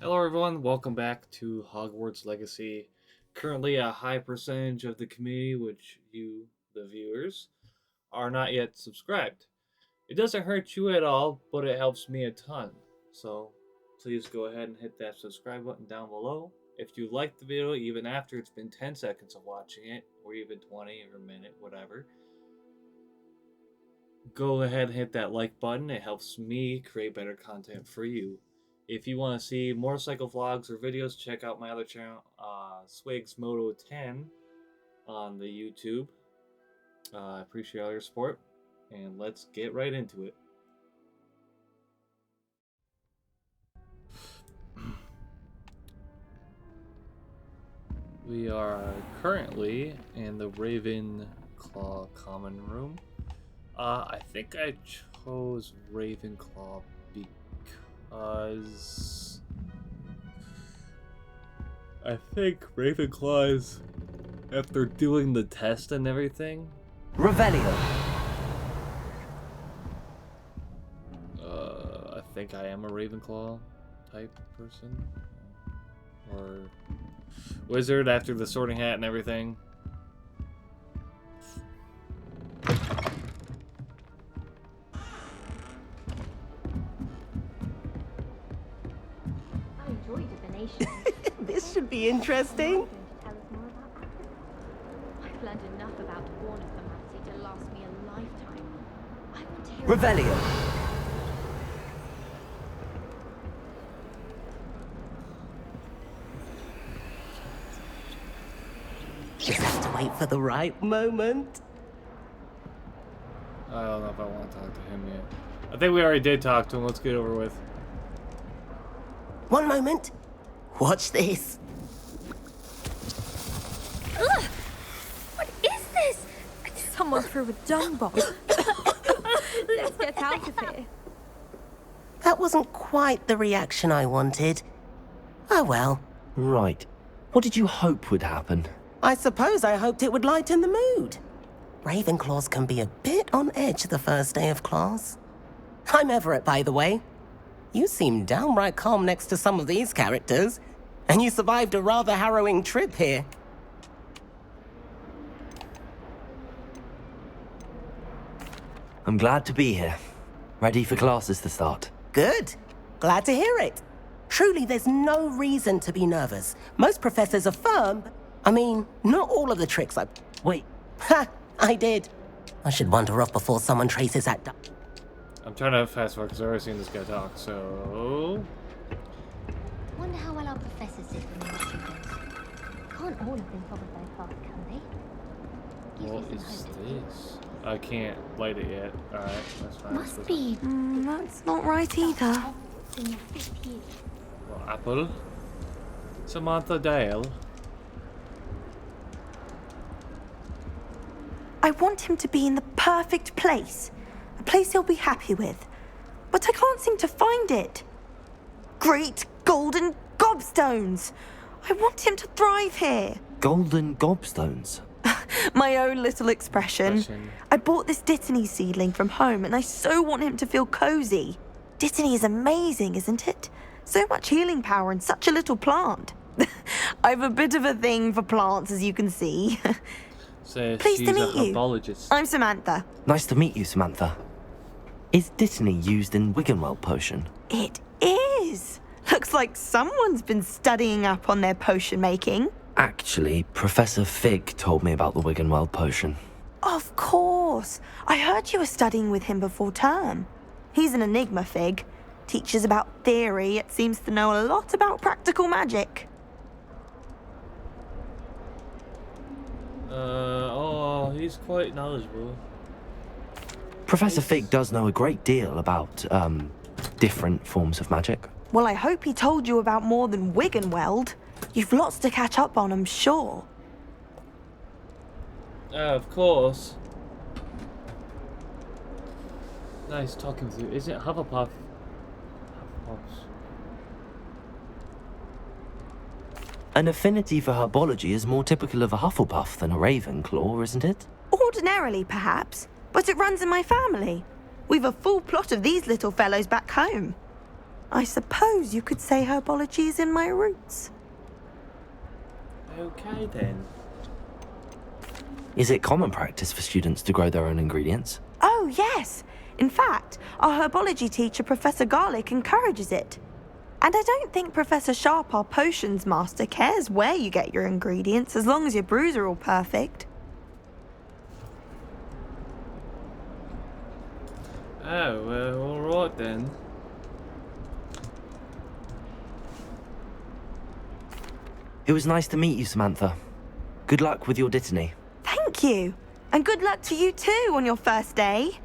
Hello, everyone. Welcome back to Hogwarts Legacy. Currently, a high percentage of the community, which you, the viewers, are not yet subscribed. It doesn't hurt you at all, but it helps me a ton. So, please go ahead and hit that subscribe button down below. If you liked the video, even after it's been 10 seconds of watching it, or even 20 or a minute, whatever, go ahead and hit that like button. It helps me create better content for you. If you want to see more cycle vlogs or videos, check out my other channel, Swigs Moto 10 on the YouTube. I appreciate all your support, and let's get right into it. We are currently in the Ravenclaw common room. I think I chose Ravenclaw because I think Ravenclaw is, after doing the test and everything. Revelio. I think I am a Ravenclaw type person, or wizard after the Sorting Hat and everything. This should be interesting. I've learned enough about ornithoplasty to last me a lifetime. I want to hear Revelio. Just have to wait for the right moment. I don't know if I want to talk to him yet. I think we already did talk to him. Let's get it over with. One moment. Watch this. Ugh! What is this? Someone threw a dung bomb. Let's get out of here. That wasn't quite the reaction I wanted. Oh well. Right. What did you hope would happen? I suppose I hoped it would lighten the mood. Ravenclaws can be a bit on edge the first day of class. I'm Everett, by the way. You seem downright calm next to some of these characters, and you survived a rather harrowing trip here. I'm glad to be here. Ready for classes to start. Good. Glad to hear it. Truly, there's no reason to be nervous. Most professors are firm, but, I mean, not all of the tricks I... Wait. Ha! I did. I should wander off before someone traces that... I'm trying to fast forward because I've already seen this guy talk, so... Wonder how well our professors did when they were students. Can't all have been bothered very fast, can they? Gives What me is some hope. this? I can't light it yet. Alright, that's fine. Must be. That's not right either. In your 5th year. Well, Apple. Samantha Dale. I want him to be in the perfect place. A place he'll be happy with. But I can't seem to find it. Great golden gobstones! I want him to thrive here. Golden gobstones. My own little expression. I bought this Dittany seedling from home and I so want him to feel cozy. Dittany is amazing, isn't it? So much healing power in such a little plant. I've a bit of a thing for plants, as you can see. Says Pleased she's to meet a you. herbologist. I'm Samantha. Nice to meet you, Samantha. Is Dittany used in Wiggenweld potion? It is. Looks like someone's been studying up on their potion making. Actually, Professor Fig told me about the Wiggenweld potion. Of course. I heard you were studying with him before term. He's an enigma, Fig. Teaches about theory, yet seems to know a lot about practical magic. Oh, he's quite knowledgeable. Professor Fig does know a great deal about, different forms of magic. Well, I hope he told you about more than Wiggenweld. You've lots to catch up on, I'm sure. Of course. Nice talking with you. Is it Hufflepuff? Hufflepuffs. An affinity for herbology is more typical of a Hufflepuff than a Ravenclaw, isn't it? Ordinarily, perhaps, but it runs in my family. We've a full plot of these little fellows back home. I suppose you could say herbology is in my roots. Okay then. Is it common practice for students to grow their own ingredients? Oh, yes. In fact, our herbology teacher, Professor Garlick, encourages it. And I don't think Professor Sharp, our potions master, cares where you get your ingredients as long as your brews are all perfect. Oh, alright then. It was nice to meet you, Samantha. Good luck with your dittany. Thank you. And good luck to you too on your first day.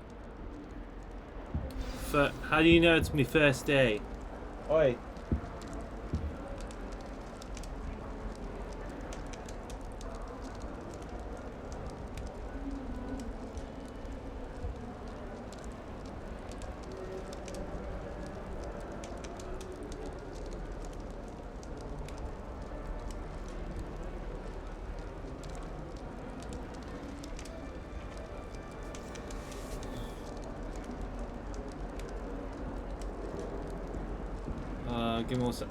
How do you know it's my first day? Oi. Give me one sec.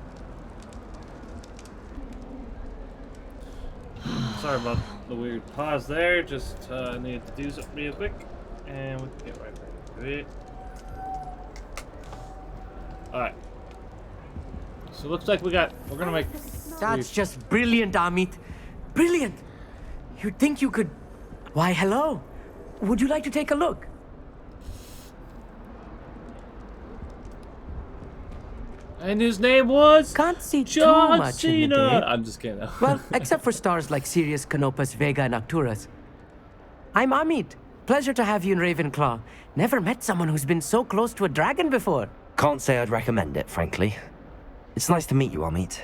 Sorry about the weird pause there. Just needed to do something real quick, and we'll get right back to it. All right. So it looks like we're gonna make. That's just brilliant, Amit. Brilliant. You'd think you could... Why, hello. Would you like to take a look? And his name was Can't see John too much in the Cena. day. I'm just kidding. Well, except for stars like Sirius, Canopus, Vega, and Arcturus. I'm Amit. Pleasure to have you in Ravenclaw. Never met someone who's been so close to a dragon before. Can't say I'd recommend it, frankly. It's nice to meet you, Amit.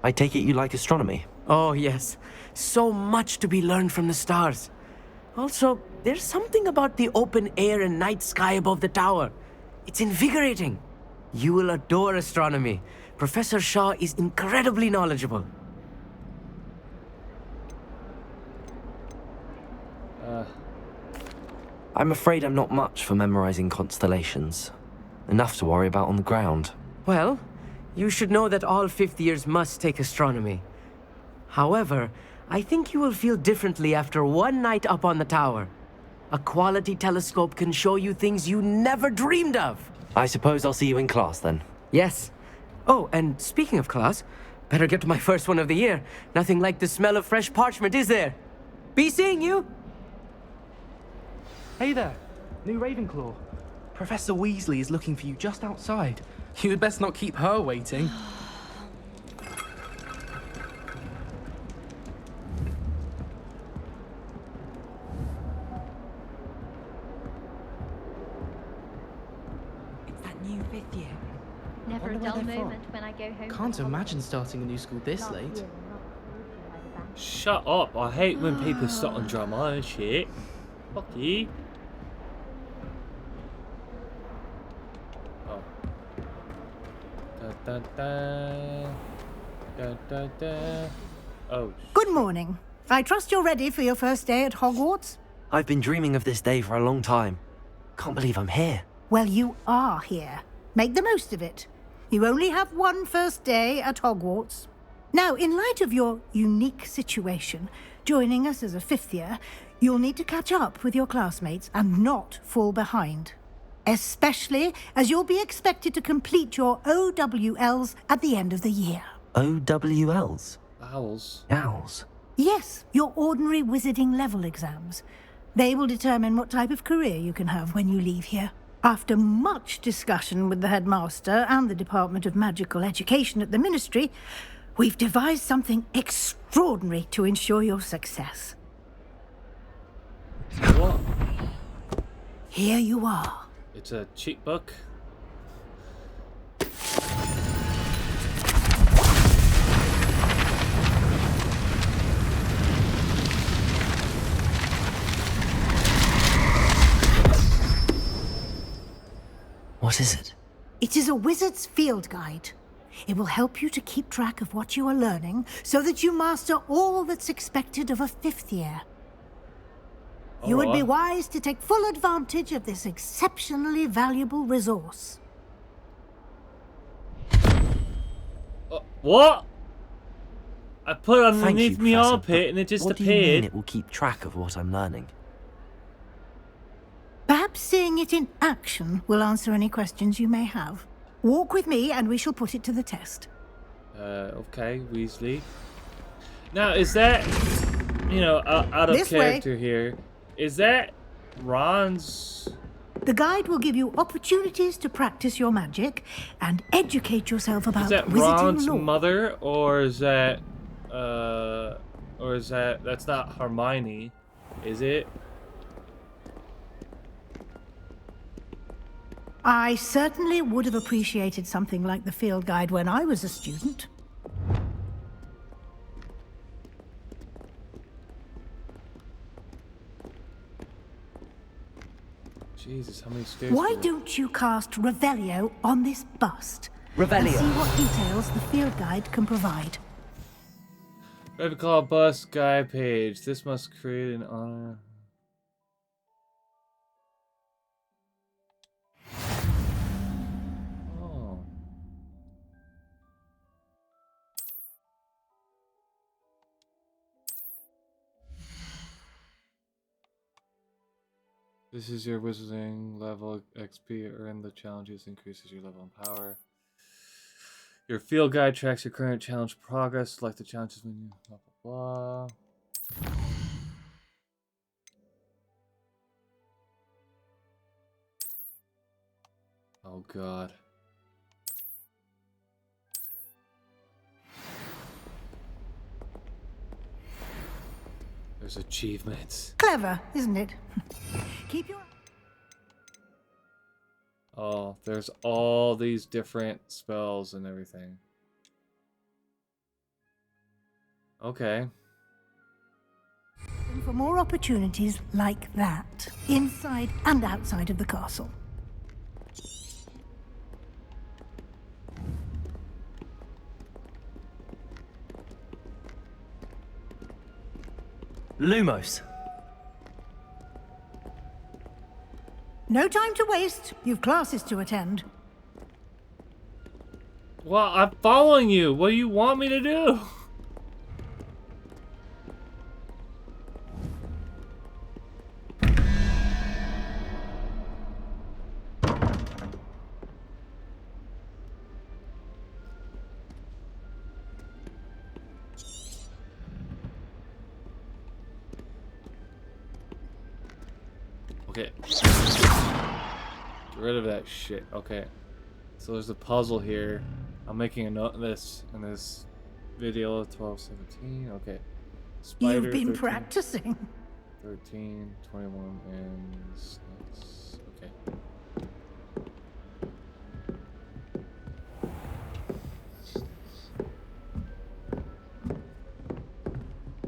I take it you like astronomy. Oh, yes. So much to be learned from the stars. Also, there's something about the open air and night sky above the tower. It's invigorating. You will adore astronomy. Professor Shaw is incredibly knowledgeable. I'm afraid I'm not much for memorizing constellations. Enough to worry about on the ground. Well, you should know that all fifth years must take astronomy. However, I think you will feel differently after one night up on the tower. A quality telescope can show you things you never dreamed of. I suppose I'll see you in class then. Yes. Oh, and speaking of class, better get to my first one of the year. Nothing like the smell of fresh parchment, is there? Be seeing you! Hey there, new Ravenclaw. Professor Weasley is looking for you just outside. You'd best not keep her waiting. It's that new fifth year. Never a Wonder where dull they're from. moment when I go home. Can't imagine starting a new school this late. Shut up! I hate when people start on drama and shit. Fuck you. Oh. Da da da. Da da da. Oh. Good morning. I trust you're ready for your first day at Hogwarts? I've been dreaming of this day for a long time. Can't believe I'm here. Well, you are here. Make the most of it. You only have one first day at Hogwarts. Now, in light of your unique situation, joining us as a fifth year, you'll need to catch up with your classmates and not fall behind. Especially as you'll be expected to complete your OWLs at the end of the year. OWLs? Owls. Owls? Yes, your ordinary wizarding level exams. They will determine what type of career you can have when you leave here. After much discussion with the headmaster and the Department of Magical Education at the Ministry, we've devised something extraordinary to ensure your success. What? Here you are. It's a cheat book. What is it? It is a wizard's field guide. It will help you to keep track of what you are learning so that you master all that's expected of a fifth year. You would be wise to take full advantage of this exceptionally valuable resource. What? I put Thank you, underneath me Professor, armpit but and it just what do you mean appeared. it will keep track of what I'm learning? Perhaps seeing it in action will answer any questions you may have. Walk with me and we shall put it to the test. Okay, Weasley. Now, is that, you know, out of This way. character here, is that Ron's... The guide will give you opportunities to practice your magic and educate yourself about Is that wizarding Ron's lore. mother, or is that, that's not Hermione, is it? I certainly would have appreciated something like the field guide when I was a student. Jesus, how many stairs? Why were there? don't you cast Revelio on this bust? And Revelio. see what details the field guide can provide. Ravenclaw bust guide page. This must create an honor. Oh. This is your wizarding level XP. Earn the challenges, increases your level and power. Your field guide tracks your current challenge progress. Select the challenges menu. Blah blah blah. Oh god. There's achievements. Clever, isn't it? Keep your... Oh, there's all these different spells and everything. Okay. for more opportunities like that, inside and outside of the castle. Lumos. No time to waste. You've classes to attend. Well, I'm following you. What do you want me to do? Okay. Get rid of that shit. Okay. So there's a puzzle here. I'm making a note of this in this video. 12:17. Okay. Spider, You've been 13, practicing. 13, 21, and 6. Okay.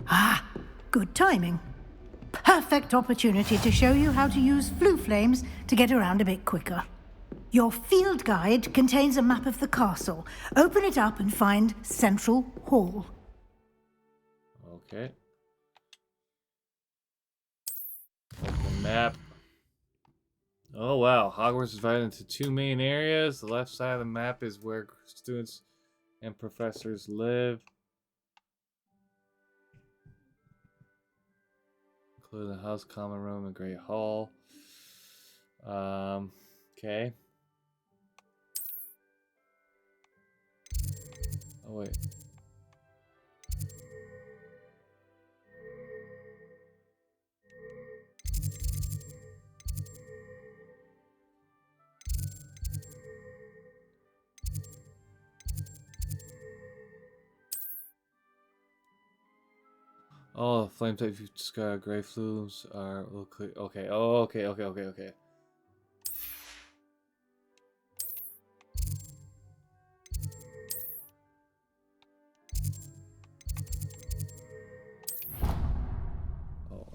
Ah, good timing. Perfect opportunity to show you how to use flue flames to get around a bit quicker. Your field guide contains a map of the castle. Open it up and find Central Hall. Okay. Open map. Oh wow, Hogwarts is divided into two main areas. The left side of the map is where students and professors live, including the house, common room, and great hall. Okay. Oh wait. Oh, flame type gray flues are okay. Oh, okay. Oh,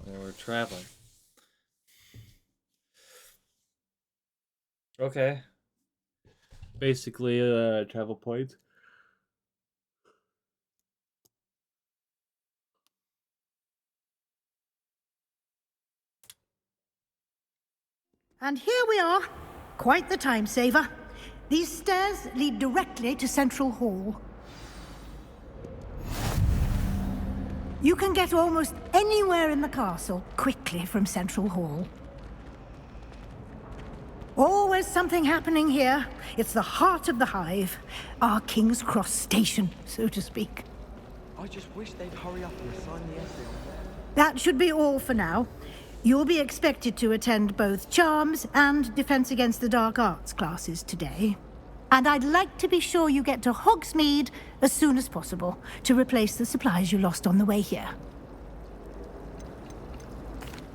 and we're traveling. Okay. Basically, travel points. And here we are. Quite the time saver. These stairs lead directly to Central Hall. You can get almost anywhere in the castle quickly from Central Hall. Always something happening here. It's the heart of the hive. Our King's Cross station, so to speak. I just wish they'd hurry up and assign the essay on there. That should be all for now. You'll be expected to attend both Charms and Defense Against the Dark Arts classes today. And I'd like to be sure you get to Hogsmeade as soon as possible to replace the supplies you lost on the way here.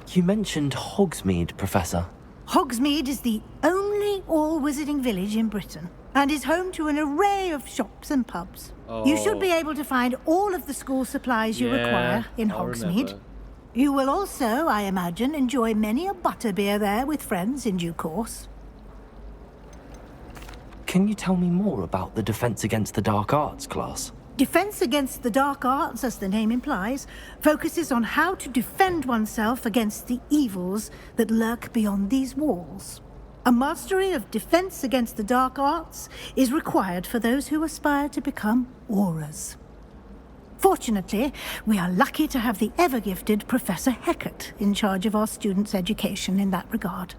You mentioned Hogsmeade, Professor. Hogsmeade is the only all-wizarding village in Britain and is home to an array of shops and pubs. You should be able to find all of the school supplies you require in Hogsmeade. Remember. You will also, I imagine, enjoy many a butterbeer there with friends in due course. Can you tell me more about the Defense Against the Dark Arts class? Defense Against the Dark Arts, as the name implies, focuses on how to defend oneself against the evils that lurk beyond these walls. A mastery of Defense Against the Dark Arts is required for those who aspire to become auras. Fortunately, we are lucky to have the ever-gifted Professor Heckert in charge of our students' education in that regard.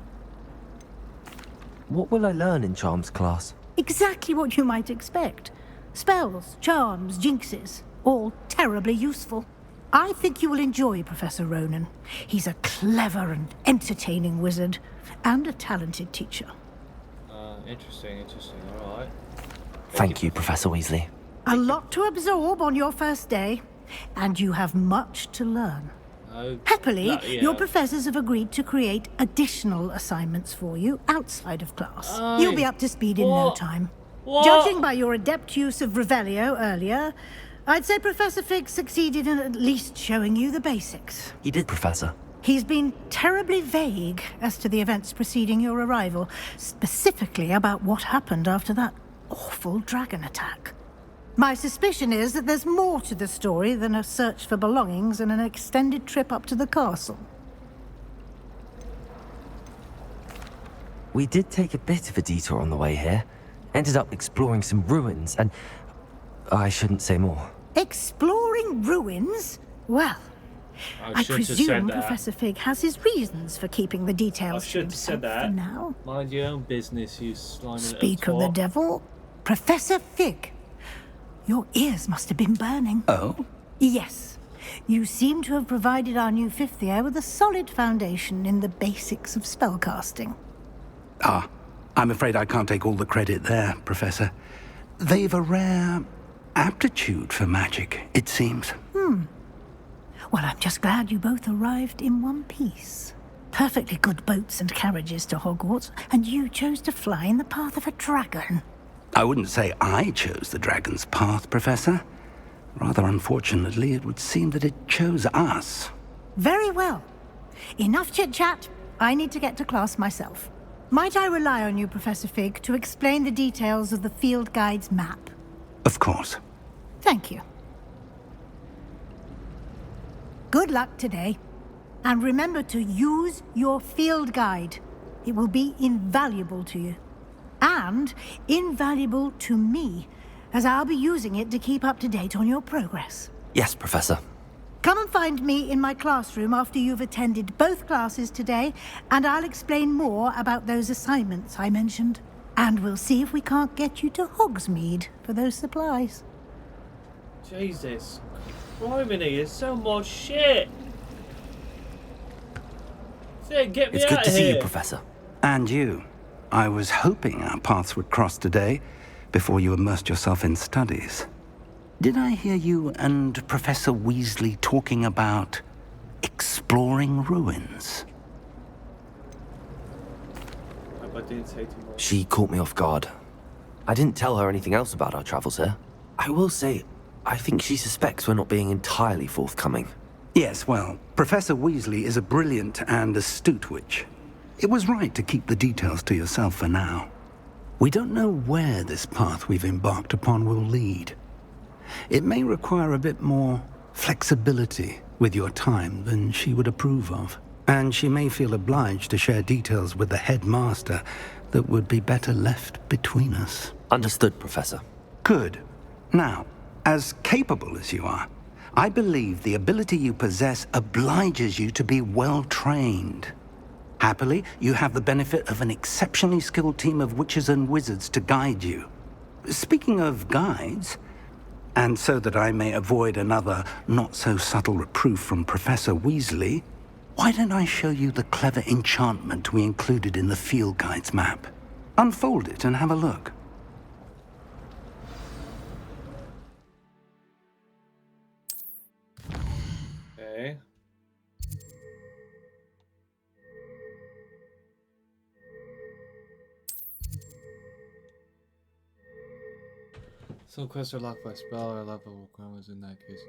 What will I learn in Charms class? Exactly what you might expect. Spells, charms, jinxes, all terribly useful. I think you will enjoy Professor Ronan. He's a clever and entertaining wizard, and a talented teacher. Interesting, alright. Thank you, Professor Weasley. A lot to absorb on your first day, and you have much to learn. Happily, your professors have agreed to create additional assignments for you outside of class. You'll be up to speed in no time. Judging by your adept use of Revelio earlier, I'd say Professor Fig succeeded in at least showing you the basics. He did, Professor. He's been terribly vague as to the events preceding your arrival, specifically about what happened after that awful dragon attack. My suspicion is that there's more to the story than a search for belongings and an extended trip up to the castle. We did take a bit of a detour on the way here. Ended up exploring some ruins and... I shouldn't say more. Exploring ruins? Well, I presume Professor Fig has his reasons for keeping the details to himself for now. Mind your own business, you slimy little Speak of the devil. Professor Fig, your ears must have been burning. Oh? Yes. You seem to have provided our new fifth year with a solid foundation in the basics of spellcasting. Ah, I'm afraid I can't take all the credit there, Professor. They've a rare aptitude for magic, it seems. Well, I'm just glad you both arrived in one piece. Perfectly good boats and carriages to Hogwarts, and you chose to fly in the path of a dragon. I wouldn't say I chose the dragon's path, Professor. Rather unfortunately, it would seem that it chose us. Very well. Enough chit-chat. I need to get to class myself. Might I rely on you, Professor Fig, to explain the details of the field guide's map? Of course. Thank you. Good luck today. And remember to use your field guide. It will be invaluable to you. And invaluable to me, as I'll be using it to keep up to date on your progress. Yes, Professor. Come and find me in my classroom after you've attended both classes today, and I'll explain more about those assignments I mentioned. And we'll see if we can't get you to Hogsmeade for those supplies. Jesus. Criminy, there's so much shit. Say, get me It's out good of to see here. you, Professor. And you. I was hoping our paths would cross today before you immersed yourself in studies. Did I hear you and Professor Weasley talking about exploring ruins? I didn't say too much. She caught me off guard. I didn't tell her anything else about our travels here. I will say, I think she suspects we're not being entirely forthcoming. Yes, well, Professor Weasley is a brilliant and astute witch. It was right to keep the details to yourself for now. We don't know where this path we've embarked upon will lead. It may require a bit more flexibility with your time than she would approve of. And she may feel obliged to share details with the headmaster that would be better left between us. Understood, Professor. Good. Now, as capable as you are, I believe the ability you possess obliges you to be well trained. Happily, you have the benefit of an exceptionally skilled team of witches and wizards to guide you. Speaking of guides, and so that I may avoid another not-so-subtle reproof from Professor Weasley, why don't I show you the clever enchantment we included in the field guide's map? Unfold it and have a look. Okay. Some quests are locked by spell or level requirements in that case.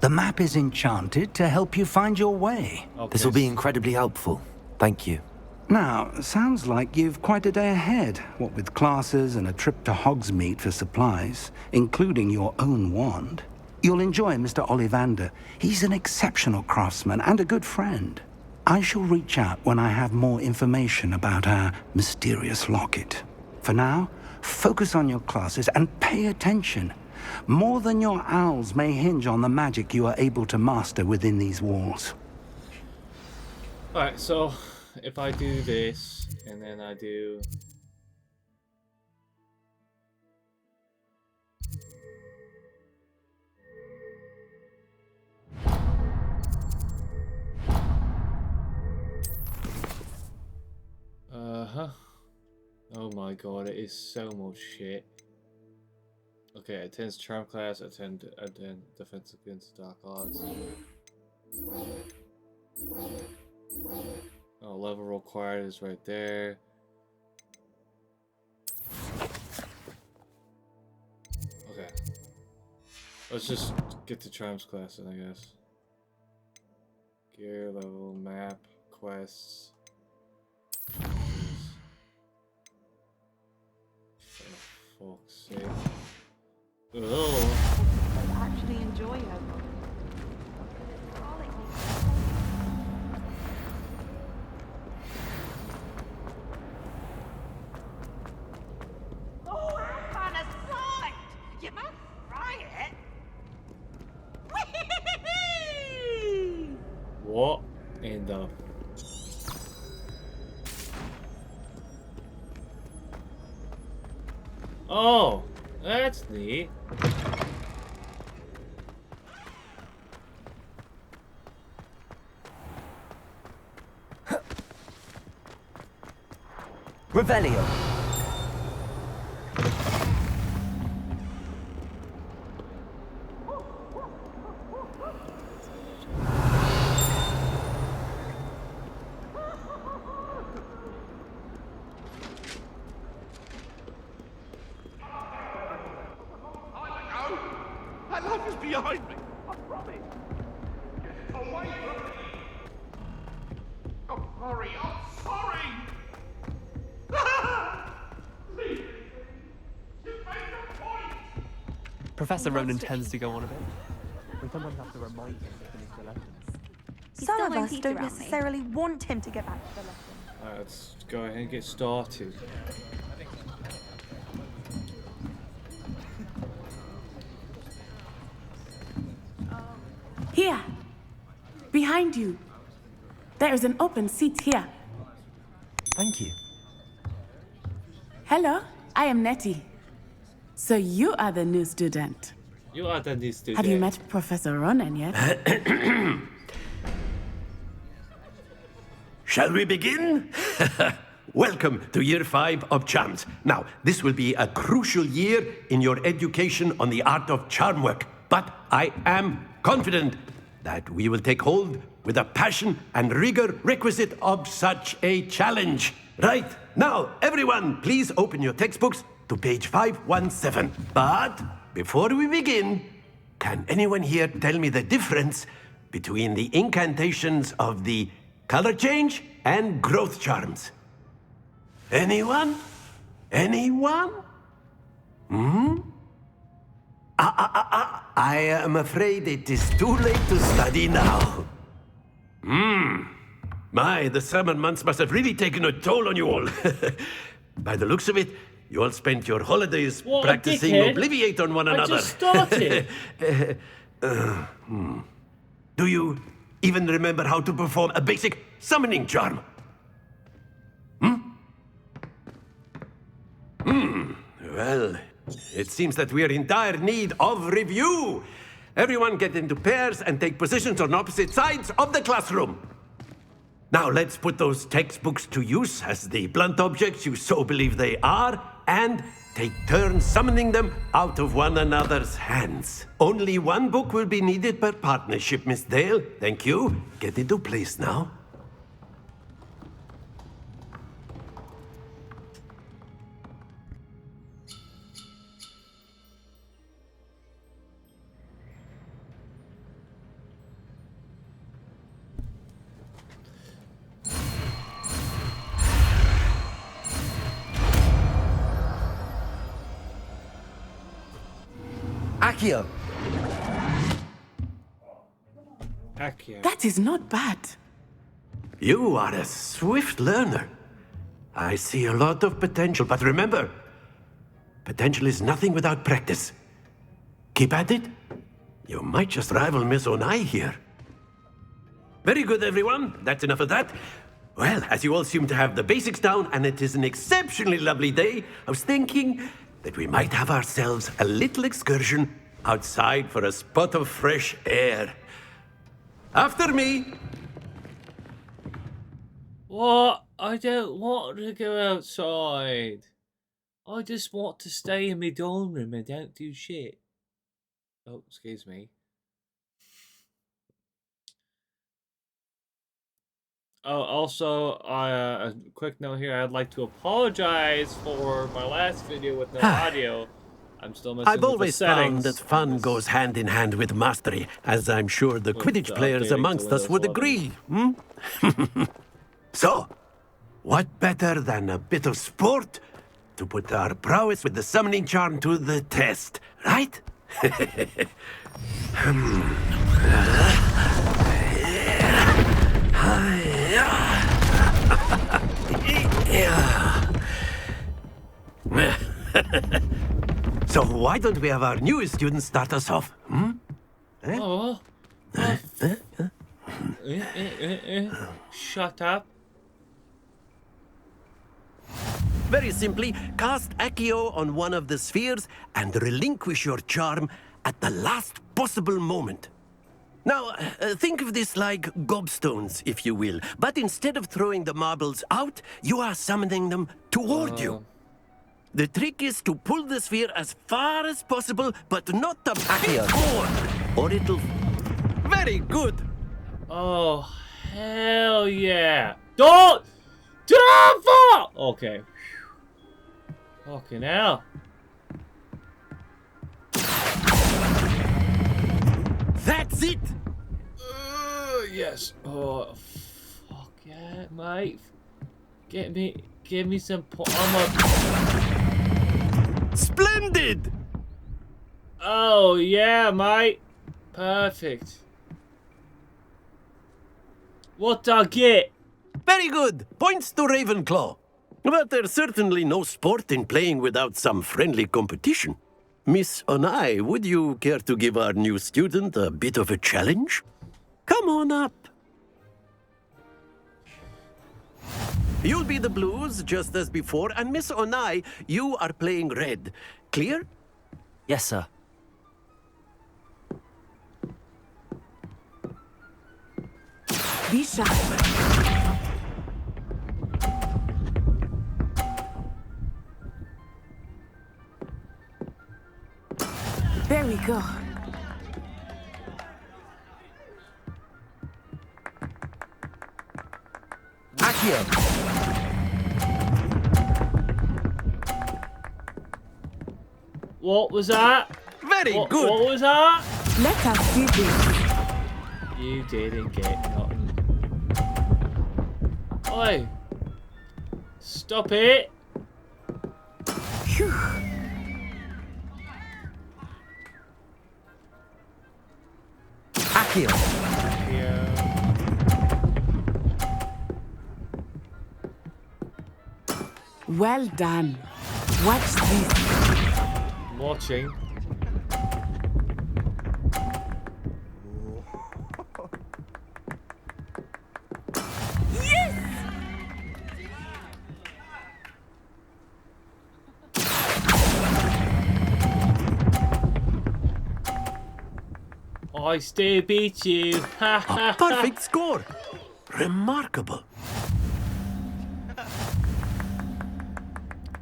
The map is enchanted to help you find your way. Okay. This will be incredibly helpful. Thank you. Now, sounds like you've quite a day ahead, what with classes and a trip to Hogsmeade for supplies, including your own wand. You'll enjoy Mr. Ollivander. He's an exceptional craftsman and a good friend. I shall reach out when I have more information about our mysterious locket. For now, focus on your classes and pay attention. More than your owls may hinge on the magic you are able to master within these walls. Alright, so if I do this, and then I do... Oh my god, it is so much shit. Okay, attends charm class, attend defense against dark arts. Oh, level required is right there. Okay. Let's just get to charms class then, I guess. Gear, level, map, quests. For fuck's sake. Oh. I actually enjoy her. Oh, how fun a sight! You must try it. What in the... Oh, that's neat. Revelio. That life is behind me. I promise. Get away from me. Oh, sorry. I'm sorry. Please. You've made your point. Professor Ronan tends to go on a bit. We sometimes have to remind him to finish the lessons. Some still of won't us teach don't around me. necessarily want him to get back to the lesson. Alright, let's go ahead and get started. Here, behind you. There is an open seat here. Thank you. Hello, I am Nettie. So you are the new student. You are the new student. Have you met Professor Ronan yet? Shall we begin? Welcome to Year 5 of Charms. Now, this will be a crucial year in your education on the art of charm work, but I am confident that we will take hold with the passion and rigor requisite of such a challenge. Right, now, everyone, please open your textbooks to page 517. But before we begin, can anyone here tell me the difference between the incantations of the color change and growth charms? Anyone? Anyone? I am afraid it is too late to study now. My, the summer months must have really taken a toll on you all. By the looks of it, you all spent your holidays What a practicing dickhead. Obliviate on one another. I just started. Do you even remember how to perform a basic summoning charm? Well, it seems that we are in dire need of review. Everyone get into pairs and take positions on opposite sides of the classroom. Now let's put those textbooks to use as the blunt objects you so believe they are, and take turns summoning them out of one another's hands. Only one book will be needed per partnership, Miss Dale. Thank you. Get into place now. Accio! Accio. That is not bad. You are a swift learner. I see a lot of potential, but remember, potential is nothing without practice. Keep at it. You might just rival Miss Onai here. Very good, everyone. That's enough of that. Well, as you all seem to have the basics down, and it is an exceptionally lovely day, I was thinking that we might have ourselves a little excursion outside for a spot of fresh air. After me. What? I don't want to go outside. I just want to stay in my dorm room and don't do shit. Oh, excuse me. Oh, also, a quick note here. I'd like to apologize for my last video with no audio. I'm still missing I've always the found settings. that fun goes hand in hand with mastery, as I'm sure the Quidditch players amongst us would agree. So, what better than a bit of sport to put our prowess with the summoning charm to the test, right? So why don't we have our newest students start us off? Oh. Shut up. Very simply, cast Accio on one of the spheres and relinquish your charm at the last possible moment. Now, think of this like gobstones, if you will. But instead of throwing the marbles out, you are summoning them toward you. The trick is to pull the sphere as far as possible, but not the bit forward, or it'll... Very good. Oh, hell yeah. Don't fall! Okay. Okay, now. That's it! Yes. Oh, fuck yeah, mate. Give me some Splendid! Oh, yeah, mate. Perfect. What I get? Very good. Points to Ravenclaw. But there's certainly no sport in playing without some friendly competition. Miss Onai, would you care to give our new student a bit of a challenge? Come on up. You'll be the blues, just as before, and Miss Onai, you are playing red. Clear? Yes, sir. Be sharp. There we go. Accio! What was that? Very good. What was that? Let us do this. You didn't get nothing. Oi! Stop it! Phew. Accio! Well done. Watch this. I'm watching. I still beat you. A perfect score. Remarkable.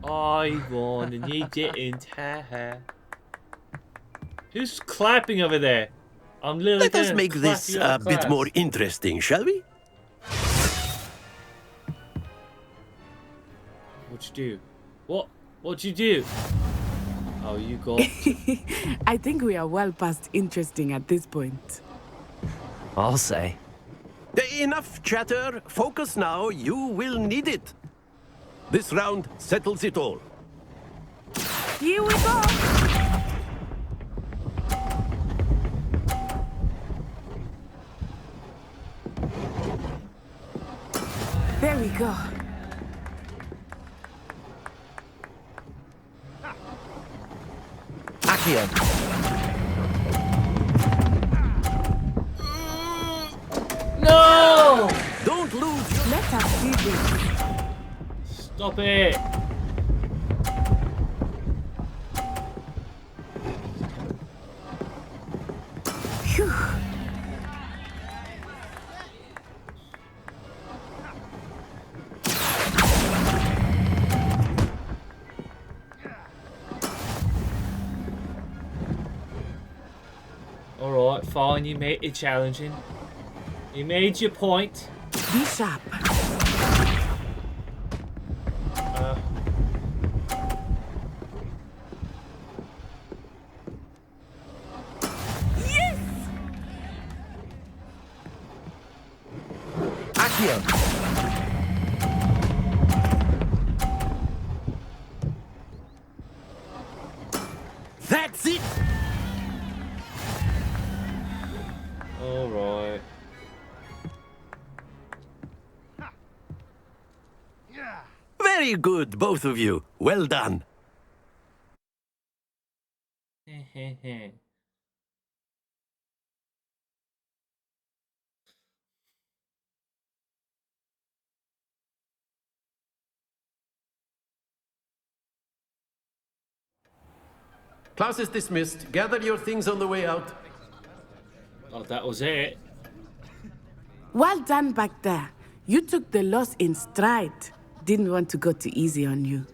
I won and you didn't. Who's clapping over there? I'm literally Let us make this a bit more interesting, shall we? What'd you do? What'd you do? Oh, you got... I think we are well past interesting at this point. I'll say. Enough chatter. Focus now. You will need it. This round settles it all. Here we go. There we go. Accio. No! Don't lose your... Let us see this. Stop it! Phew. Alright, fine, you made it challenging. You made your point. Be sharp. Accio. That's it. Alright. Very good, both of you. Well done. Class is dismissed. Gather your things on the way out. Oh, that was it. Well done back there. You took the loss in stride. Didn't want to go too easy on you.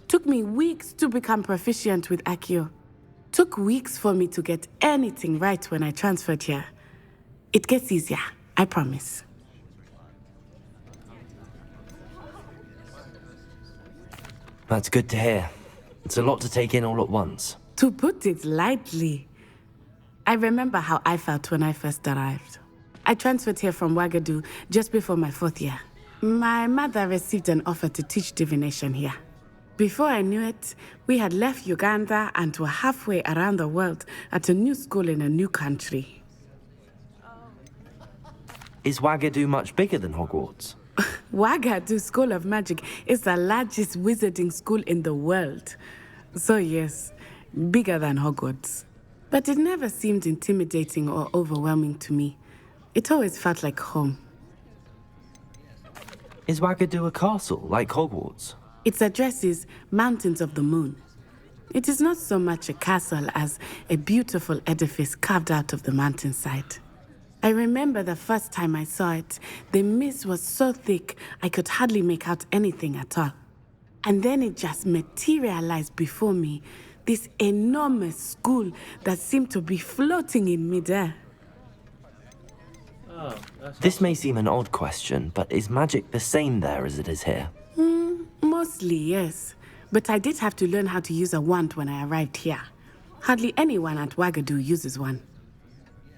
Took me weeks to become proficient with Accio. Took weeks for me to get anything right when I transferred here. It gets easier, I promise. That's good to hear. It's a lot to take in all at once. To put it lightly, I remember how I felt when I first arrived. I transferred here from Ouagadougou just before my 4th year. My mother received an offer to teach divination here. Before I knew it, we had left Uganda and were halfway around the world at a new school in a new country. Is Ouagadougou much bigger than Hogwarts? Ouagadougou School of Magic is the largest wizarding school in the world. So yes, bigger than Hogwarts. But it never seemed intimidating or overwhelming to me. It always felt like home. Is Ouagadougou a castle, like Hogwarts? Its address is Mountains of the Moon. It is not so much a castle as a beautiful edifice carved out of the mountainside. I remember the first time I saw it, the mist was so thick I could hardly make out anything at all. And then it just materialized before me, this enormous school that seemed to be floating in midair. Oh, this may seem an odd question, but is magic the same there as it is here? Mostly, yes. But I did have to learn how to use a wand when I arrived here. Hardly anyone at Ouagadougou uses one.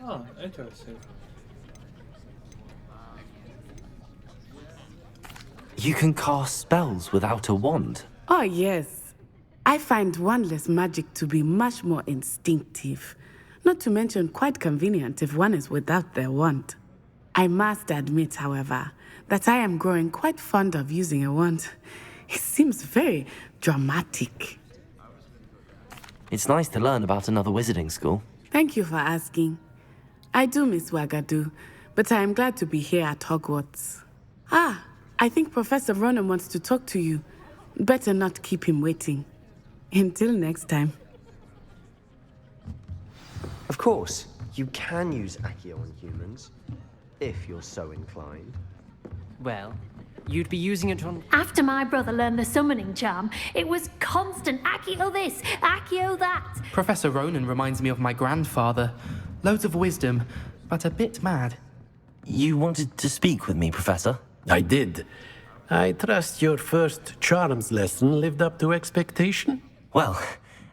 Oh, interesting. You can cast spells without a wand? Oh, yes. I find wandless magic to be much more instinctive. Not to mention quite convenient if one is without their wand. I must admit, however, that I am growing quite fond of using a wand. He seems very dramatic. It's nice to learn about another wizarding school. Thank you for asking. I do miss Wagadu, but I am glad to be here at Hogwarts. Ah, I think Professor Ronan wants to talk to you. Better not keep him waiting. Until next time. Of course, you can use Accio on humans, if you're so inclined. Well, you'd be using it on... After my brother learned the summoning charm, it was constant Accio this, Accio that. Professor Ronan reminds me of my grandfather. Loads of wisdom, but a bit mad. You wanted to speak with me, Professor? I did. I trust your first charms lesson lived up to expectation? Well,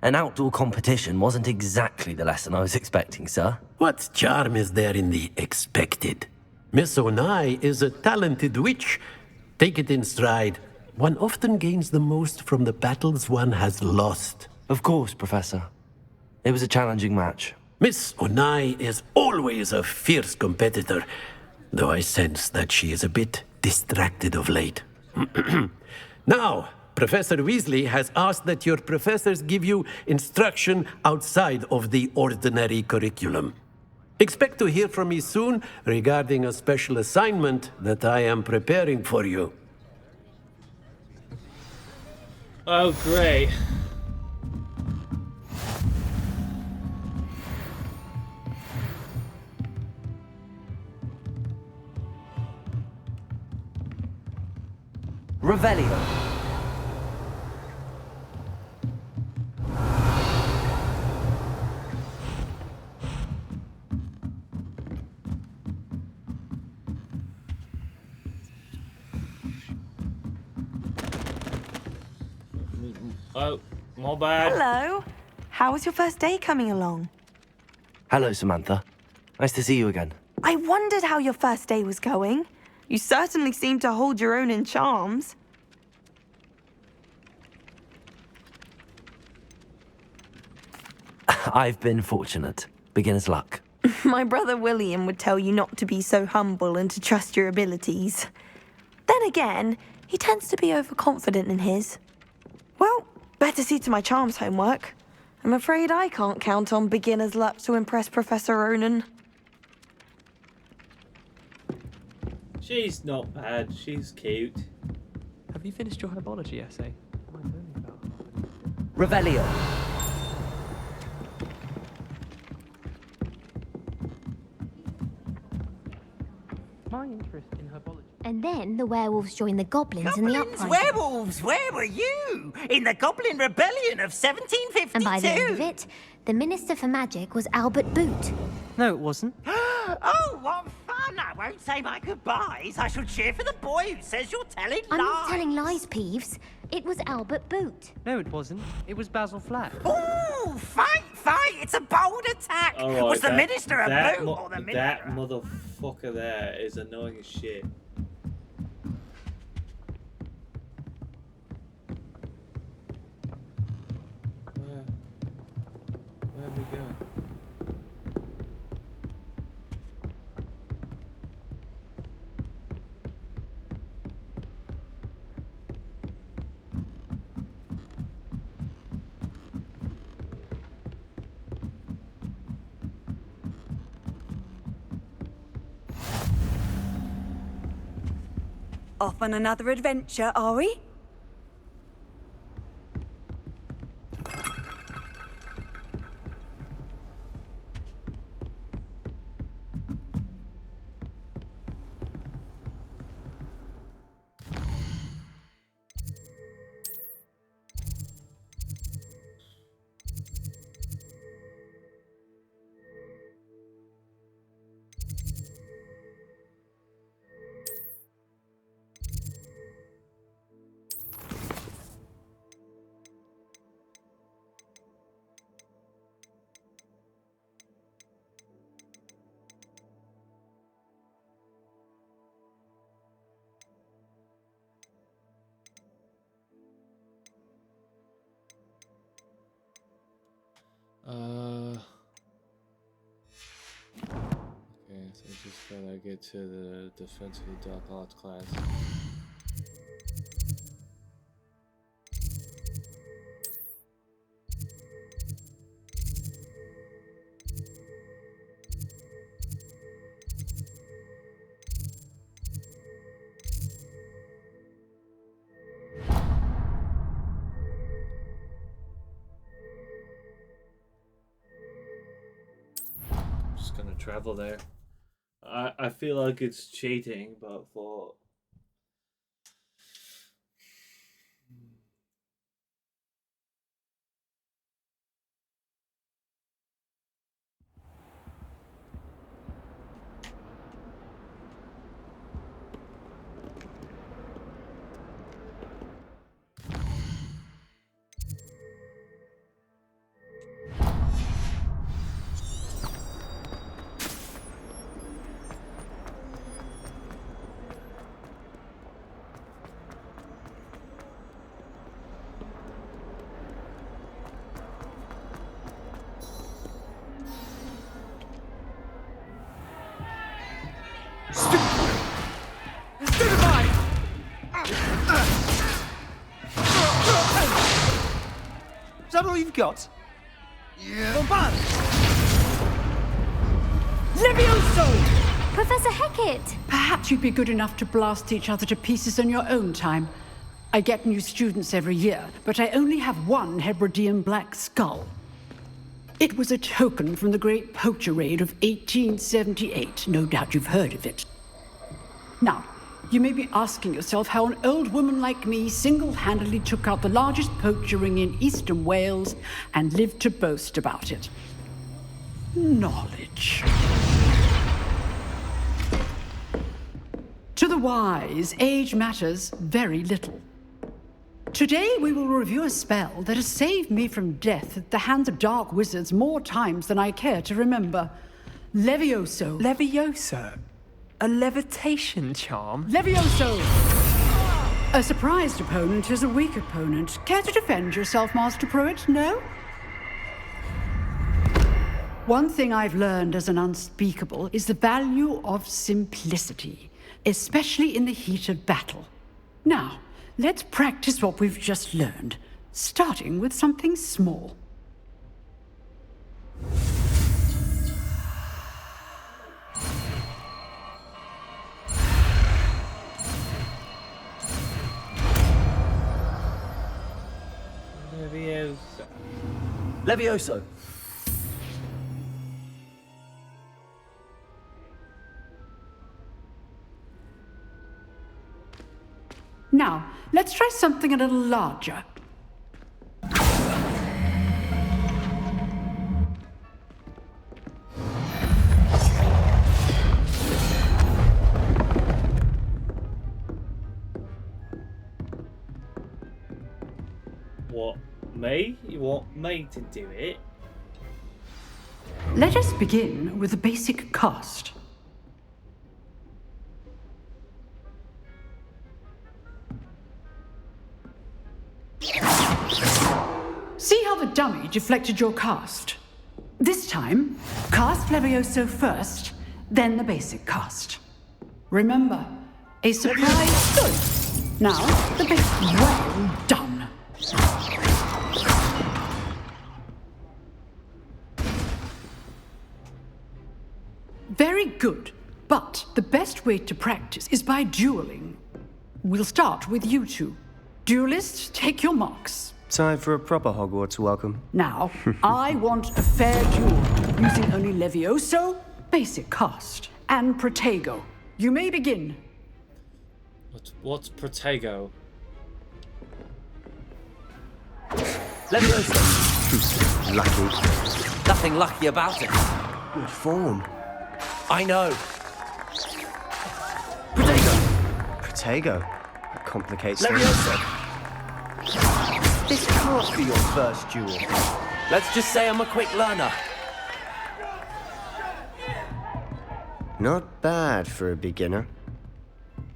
an outdoor competition wasn't exactly the lesson I was expecting, sir. What charm is there in the expected? Miss Onai is a talented witch. Take it in stride. One often gains the most from the battles one has lost. Of course, Professor. It was a challenging match. Miss Onai is always a fierce competitor, though I sense that she is a bit distracted of late. Now, Professor Weasley has asked that your professors give you instruction outside of the ordinary curriculum. Expect to hear from me soon regarding a special assignment that I am preparing for you. Oh, great. Revelio. Oh, my bad. Hello. How was your first day coming along? Hello, Samantha. Nice to see you again. I wondered how your first day was going. You certainly seem to hold your own in charms. I've been fortunate. Beginner's luck. My brother William would tell you not to be so humble and to trust your abilities. Then again, he tends to be overconfident in his. Well, better see to my charms homework. I'm afraid I can't count on beginner's luck to impress Professor Ronan. She's not bad. She's cute. Have you finished your herbology essay? What am I learning about? Revelio. My interest in herbology. And then the werewolves joined the goblins in the uprising. Werewolves, where were you? In the Goblin Rebellion of 1752. And by the end of it, the Minister for Magic was Albert Boot. No, it wasn't. Oh, what fun! I won't say my goodbyes. I shall cheer for the boy who says you're telling lies. I'm not telling lies, Peeves. It was Albert Boot. No, it wasn't. It was Basil Flack. Ooh, fight, fight! It's a bold attack. Right, was the Minister a boot or the Minister? That motherfucker there is annoying as shit. Where'd we go? Off on another adventure, are we? Okay, so I just gotta get to the defensive dark arts class. just gonna travel there. I feel like it's cheating, but for Is that all you've got? Yeah. Bombard! Levioso! Professor Hecat! Perhaps you'd be good enough to blast each other to pieces in your own time. I get new students every year, but I only have one Hebridean black skull. It was a token from the Great Poacher Raid of 1878. No doubt you've heard of it. Now, you may be asking yourself how an old woman like me single-handedly took out the largest poacher ring in eastern Wales and lived to boast about it. Knowledge. To the wise, age matters very little. Today we will review a spell that has saved me from death at the hands of dark wizards more times than I care to remember. Levioso. Levioso? A levitation charm? Levioso! A surprised opponent is a weak opponent. Care to defend yourself, Master Pruitt? No? One thing I've learned as an unspeakable is the value of simplicity, especially in the heat of battle. Now, let's practice what we've just learned, starting with something small. Levioso. Now, let's try something a little larger. what? Me? You want me to do it? Let us begin with the basic cast. See how the dummy deflected your cast? This time, cast Levioso first, then the basic cast. Remember, a surprise good. Now, the basic. Well done. Very good, but the best way to practice is by dueling. We'll start with you two. Duelists, take your marks. Time for a proper Hogwarts welcome. Now, I want a fair duel, using only Levioso, basic cast, and Protego. You may begin. What's Protego? Levioso. Lucky. Nothing lucky about it. Good form. I know. Protego. Protego. That complicates things. Levioso. This can't be your first duel. Let's just say I'm a quick learner. Not bad for a beginner.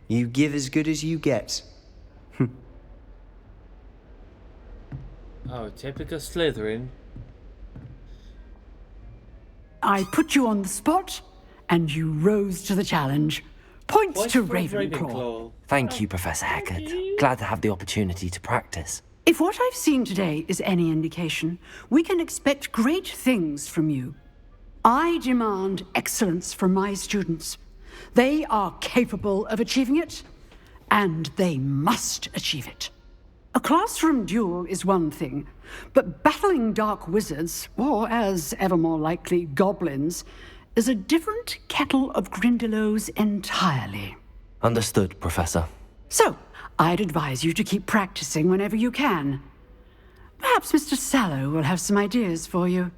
You give as good as you get. Oh, typical Slytherin. I put you on the spot, and you rose to the challenge. Points to Ravenclaw. Thank you, Professor Hecat. Glad to have the opportunity to practice. If what I've seen today is any indication, we can expect great things from you. I demand excellence from my students. They are capable of achieving it, and they must achieve it. A classroom duel is one thing, but battling dark wizards, or as ever more likely, goblins, is a different kettle of Grindylows entirely. Understood, Professor. So, I'd advise you to keep practicing whenever you can. Perhaps Mr. Sallow will have some ideas for you.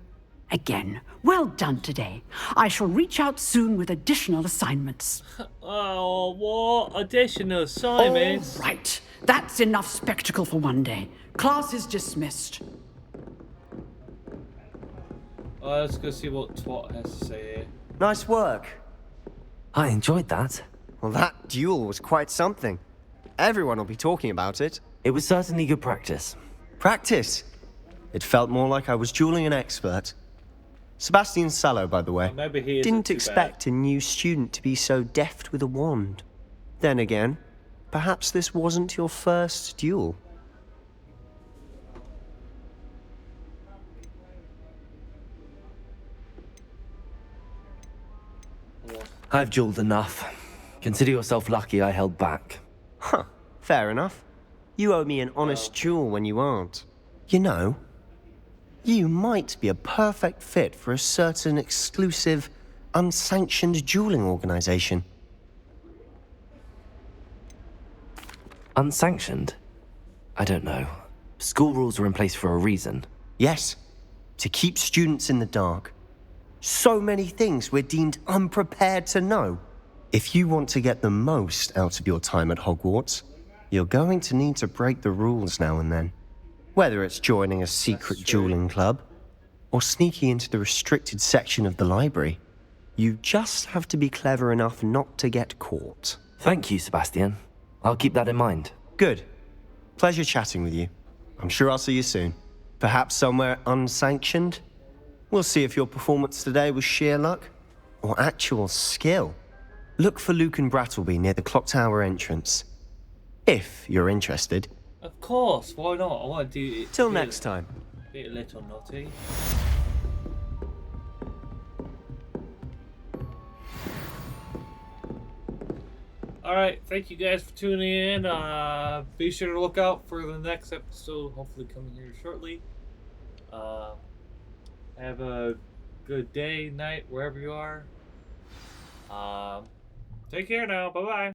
Again, well done today. I shall reach out soon with additional assignments. Oh, what additional assignments? All right, that's enough spectacle for one day. Class is dismissed. Let's go see what Twat has to say here. Nice work. I enjoyed that. Well, that duel was quite something. Everyone will be talking about it. It was certainly good practice. Practice? It felt more like I was dueling an expert. Sebastian Sallow, by the way, maybe he didn't expect a new student to be so deft with a wand. Then again, perhaps this wasn't your first duel. I've dueled enough. Consider yourself lucky I held back. Huh, fair enough. You owe me an honest duel when you aren't. You know, you might be a perfect fit for a certain exclusive, unsanctioned dueling organization. Unsanctioned? I don't know. School rules are in place for a reason. Yes, to keep students in the dark. So many things we're deemed unprepared to know. If you want to get the most out of your time at Hogwarts, you're going to need to break the rules now and then. Whether it's joining a secret dueling club, or sneaking into the restricted section of the library, you just have to be clever enough not to get caught. Thank you, Sebastian. I'll keep that in mind. Good. Pleasure chatting with you. I'm sure I'll see you soon. Perhaps somewhere unsanctioned? We'll see if your performance today was sheer luck or actual skill. Look for Luke and Brattleby near the clock tower entrance. If you're interested. Of course, why not? I want to do it. Till next time. Be a little naughty. Alright, thank you guys for tuning in. Be sure to look out for the next episode, hopefully coming here shortly. Have a good day, night, wherever you are. Take care now. Bye-bye.